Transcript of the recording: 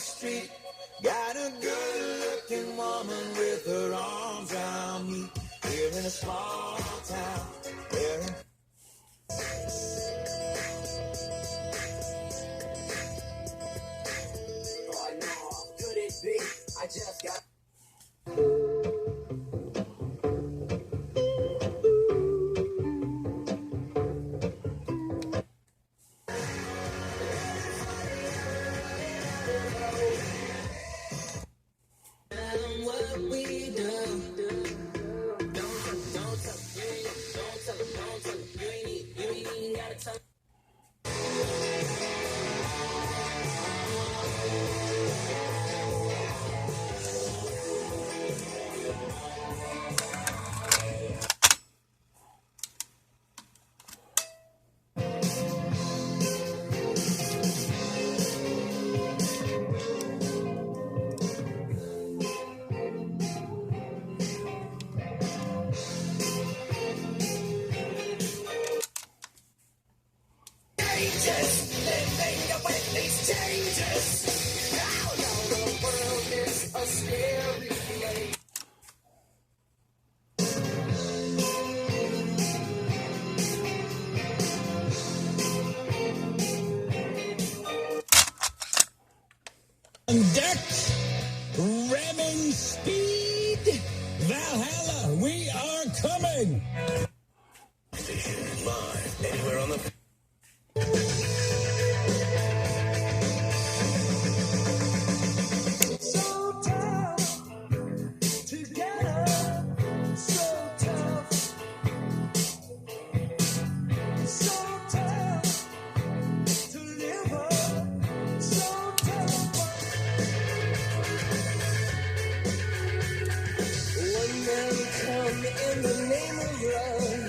street. Got a good-looking woman with her arms around me. Here in a small town. Oh, no, could it be? I just got... On deck, ramming speed, Valhalla, we are coming. Live anywhere on the... So tough together, so tough, so tough to live up, so tough. One man come in the name of love.